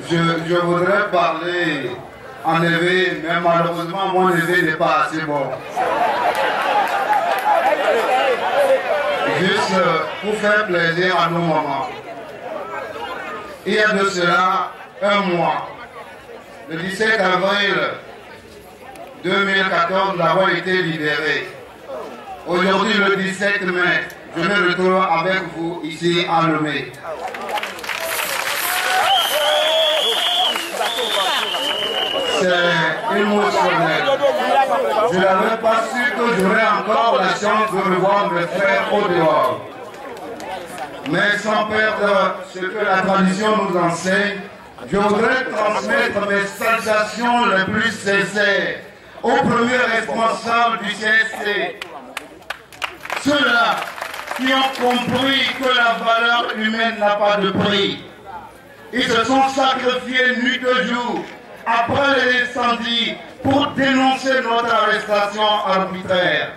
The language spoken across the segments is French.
Je voudrais parler en éveil, mais malheureusement mon éveil n'est pas assez bon. Juste pour faire plaisir à nos mamans. Il y a de cela un mois, le 17 avril 2014, nous avons été libérés. Aujourd'hui, le 17 mai, je me retrouve avec vous ici à Lomé. C'est émotionnel. Je n'avais pas su que j'aurais encore la chance de revoir mes frères au dehors. Mais sans perdre ce que la tradition nous enseigne, je voudrais transmettre mes salutations les plus sincères aux premiers responsables du CSC. Ceux-là qui ont compris que la valeur humaine n'a pas de prix. Ils se sont sacrifiés nuit et jour après l'incendie pour dénoncer notre arrestation arbitraire.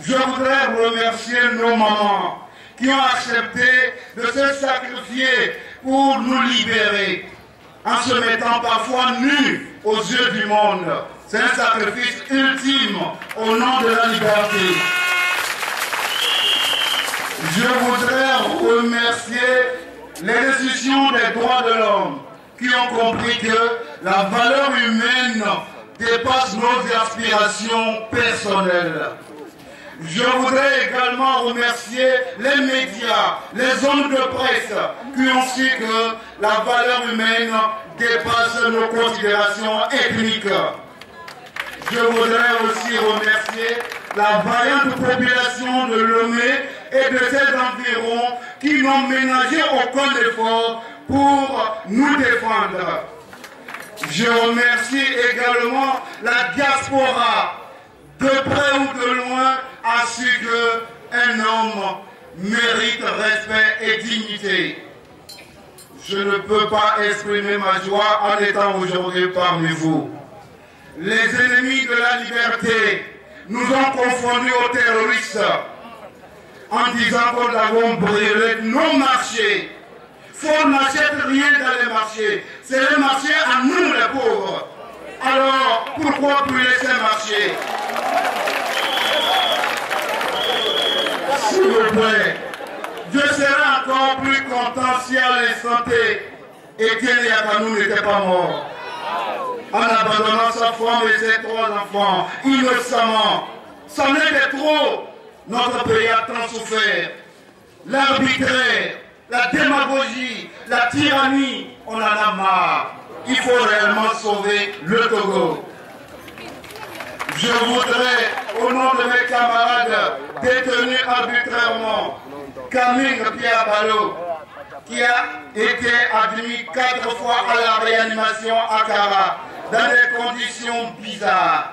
Je voudrais remercier nos mamans qui ont accepté de se sacrifier pour nous libérer, en se mettant parfois nus aux yeux du monde. C'est un sacrifice ultime au nom de la liberté. Je voudrais remercier les institutions des droits de l'homme qui ont compris que la valeur humaine dépasse nos aspirations personnelles. Je voudrais également remercier les médias, les hommes de presse qui ont su que la valeur humaine dépasse nos considérations ethniques. Je voudrais aussi remercier la vaillante population de Lomé et de ses environs qui n'ont ménagé aucun effort pour nous défendre. Je remercie également la diaspora, de près ou de loin, a su qu'un homme mérite respect et dignité. Je ne peux pas exprimer ma joie en étant aujourd'hui parmi vous. Les ennemis de la liberté nous ont confondus aux terroristes en disant que nous avons brûlé nos marchés. Fort n'achète rien dans les marchés. C'est les marchés à nous les pauvres. Alors, pourquoi brûler ces marchés? S'il vous plaît, je serais encore plus content si à l'instant Étienne Yakanou n'était pas mort. En abandonnant sa femme et ses 3 enfants, innocemment. C'en était trop. Notre pays a tant souffert. L'arbitraire, la démagogie, la tyrannie, on en a marre. Il faut réellement sauver le Togo. Je voudrais, au nom de mes camarades détenus arbitrairement, Camille Pierre Ballot, qui a été admis 4 fois à la réanimation à Kara, dans des conditions bizarres.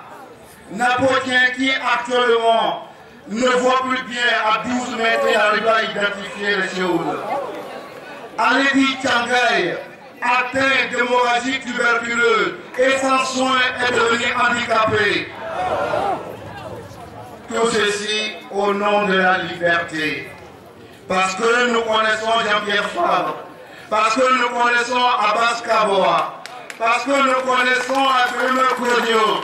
Napotien qui actuellement ne voit plus bien à 12 mètres et n'arrive pas à identifier les choses. Aledi Tchangay, atteint d'hémorragie tuberculeuse et sans soin est devenu handicapé. Tout ceci au nom de la liberté. Parce que nous connaissons Jean-Pierre Favre, parce que nous connaissons Abbas Kaboa, parce que nous connaissons Adrime Kodjo,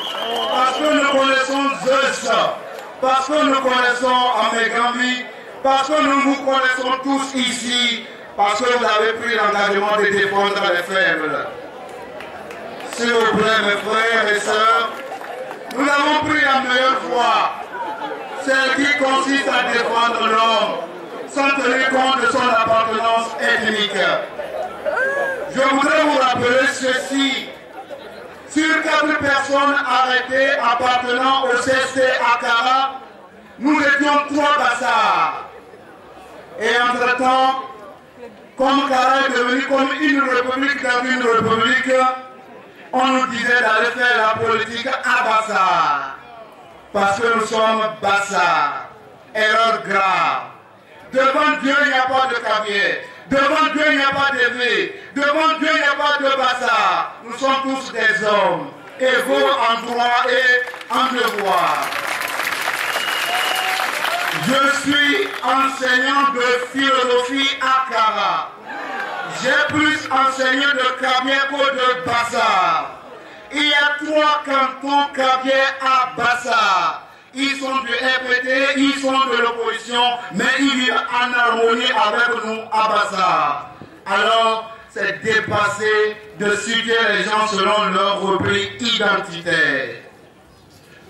parce que nous connaissons Zeus, parce que nous connaissons Amegambi, parce que nous vous connaissons tous ici, parce que vous avez pris l'engagement de défendre les faibles. S'il vous plaît, mes frères et sœurs, nous avons pris la meilleure voie, celle qui consiste à défendre l'homme, sans tenir compte de son appartenance ethnique. Je voudrais vous rappeler ceci. Sur 4 personnes arrêtées appartenant au CST à Kara, nous étions 3 bassards. Et entre-temps, comme Kara est devenu comme une république dans une république, on nous disait d'aller faire la politique à Bassar. Parce que nous sommes bassards. Erreur grave. Devant Dieu, il n'y a pas de caviar. Devant Dieu, il n'y a pas d'éveil. Devant Dieu, il n'y a pas de bazar. Nous sommes tous des hommes, égaux en droit et en devoir. Je suis enseignant de philosophie à Kara. J'ai plus enseigné de Kabylie que de Bassa. Il y a 3 cantons Kabylie à Bassa. Ils sont du RPT, ils sont de l'opposition, mais ils vivent en harmonie avec nous à Bassa. Alors, c'est dépassé de citer les gens selon leur repli identitaire.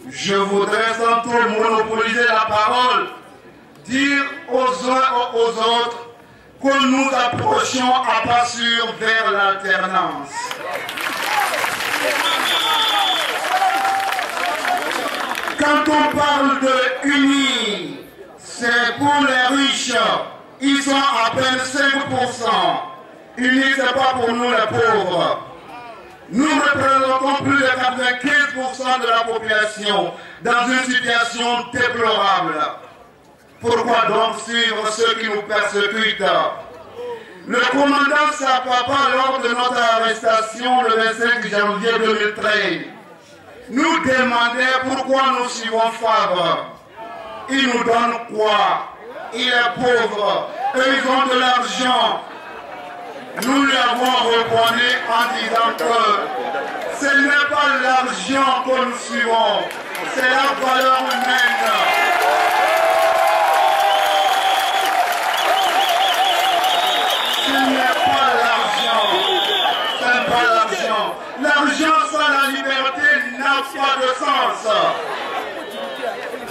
Je voudrais, sans trop monopoliser la parole, dire aux uns et aux autres que nous approchions à pas sûr vers l'alternance. Quand on parle de unis, c'est pour les riches, ils sont à peine 5%. Unis, ce n'est pas pour nous les pauvres. Nous représentons plus de 95% de la population dans une situation déplorable. Pourquoi donc suivre ceux qui nous persécutent? Le commandant Sapapa, lors de notre arrestation le 25 janvier 2013, nous demandait pourquoi nous suivons Fabre. Il nous donne quoi? Il est pauvre. Eux, ils ont de l'argent. Nous lui avons répondu en disant que ce n'est pas l'argent que nous suivons, c'est la valeur humaine. Ce n'est pas l'argent, ce n'est pas l'argent. L'argent sans la liberté n'a pas de sens.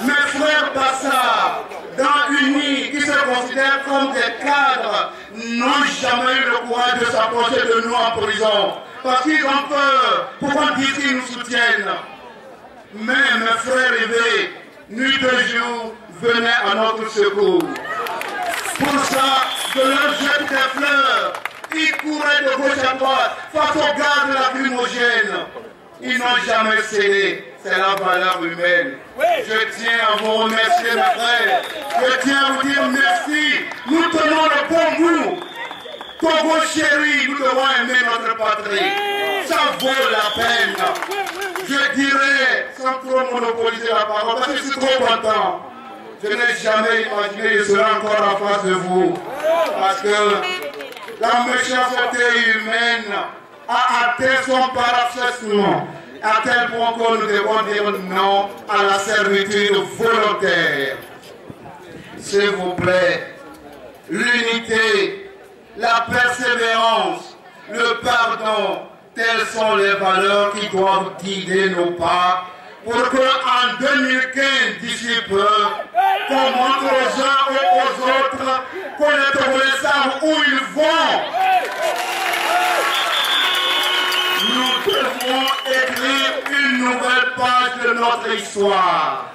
Mes frères Bassa, dans UNI, qui se considèrent comme des cadres, n'ont jamais eu le courage de s'approcher de nous en prison. Parce qu'ils ont peur. Pourquoi dire qu'ils nous soutiennent? Mais mes frères rêvés, nuit et jour, venaient à notre secours. Pour ça, de leur jeter des fleurs, ils couraient de gauche à droite face aux gardes lacrymogènes. Ils n'ont jamais cédé. C'est la valeur humaine. Je tiens à vous remercier, mes frères. Je tiens à vous dire merci. Nous tenons le bon bout. Togo chéri, nous devons aimer notre patrie. Ça vaut la peine. Je dirais, sans trop monopoliser la parole, parce que je suis trop content. Je n'ai jamais imaginé que je serai encore en face de vous. Parce que la méchanceté humaine a atteint son paroxysme. À tel point que nous devons dire non à la servitude volontaire. S'il vous plaît, l'unité, la persévérance, le pardon, telles sont les valeurs qui doivent guider nos pas pour qu'en 2015, d'ici peu, qu'on montre aux uns et aux autres qu'on est au savent où ils vont. Nous devons écrire une nouvelle page de notre histoire.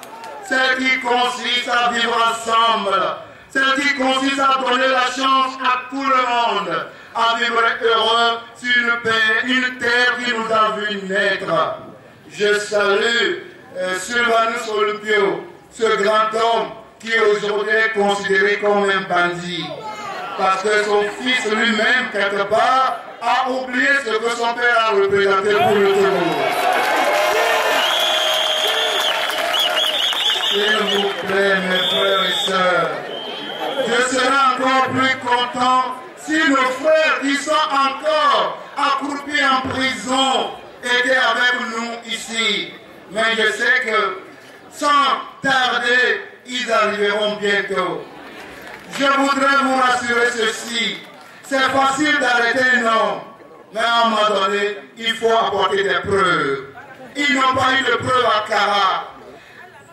Celle qui consiste à vivre ensemble. Celle qui consiste à donner la chance à tout le monde à vivre heureux sur une terre qui nous a vu naître. Je salue Sylvanus Olympio, ce grand homme qui aujourd'hui est considéré comme un bandit. Parce que son fils lui-même, quelque part, a oublié ce que son père a représenté pour le Togo. S'il vous plaît, mes frères et sœurs, je serai encore plus content si nos frères qui sont encore accroupis en prison étaient avec nous ici. Mais je sais que sans tarder, ils arriveront bientôt. Je voudrais vous rassurer ceci. C'est facile d'arrêter un homme, mais à un moment donné, il faut apporter des preuves. Ils n'ont pas eu de preuves à Kara.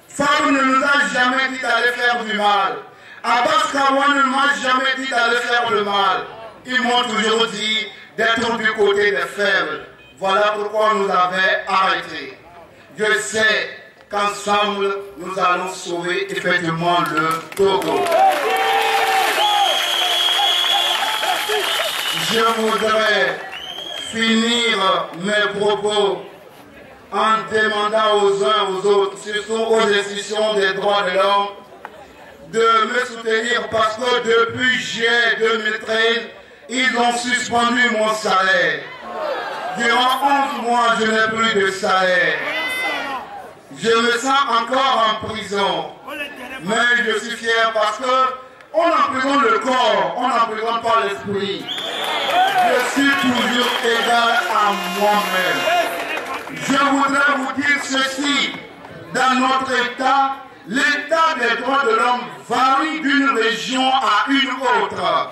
Fabre ne nous a jamais dit d'aller faire du mal. Abbas Kawa ne m'a jamais dit d'aller faire le mal. Ils m'ont toujours dit d'être du côté des faibles. Voilà pourquoi nous avons arrêté. Je sais qu'ensemble, nous allons sauver effectivement le Togo. Je voudrais finir mes propos en demandant aux uns aux autres, surtout aux institutions des droits de l'homme, de me soutenir parce que depuis juillet 2013, ils ont suspendu mon salaire. Durant 11 mois, je n'ai plus de salaire. Je me sens encore en prison. Mais je suis fier parce que On emprisonne le corps, on n'emprisonne pas l'esprit. Je suis toujours égal à moi-même. Je voudrais vous dire ceci. Dans notre État, l'état des droits de l'homme varie d'une région à une autre.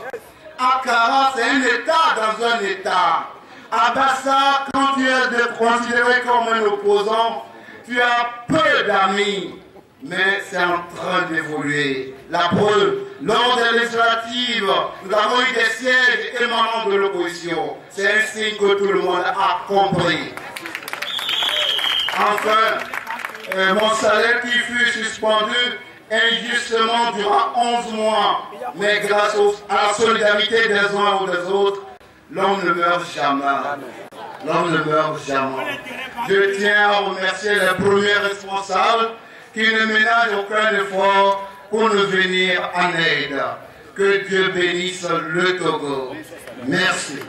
Akara, c'est un État dans un État. À Bassa, quand tu es considéré comme un opposant, tu as peu d'amis. Mais c'est en train d'évoluer. La preuve, lors des législatives, nous avons eu des sièges émanant de l'opposition. C'est un signe que tout le monde a compris. Enfin, mon salaire qui fut suspendu injustement durant 11 mois, mais grâce à la solidarité des uns ou des autres, l'homme ne meurt jamais. L'homme ne meurt jamais. Je tiens à remercier les premiers responsables qui ne ménagent aucun effort pour nous venir en aide. Que Dieu bénisse le Togo. Merci.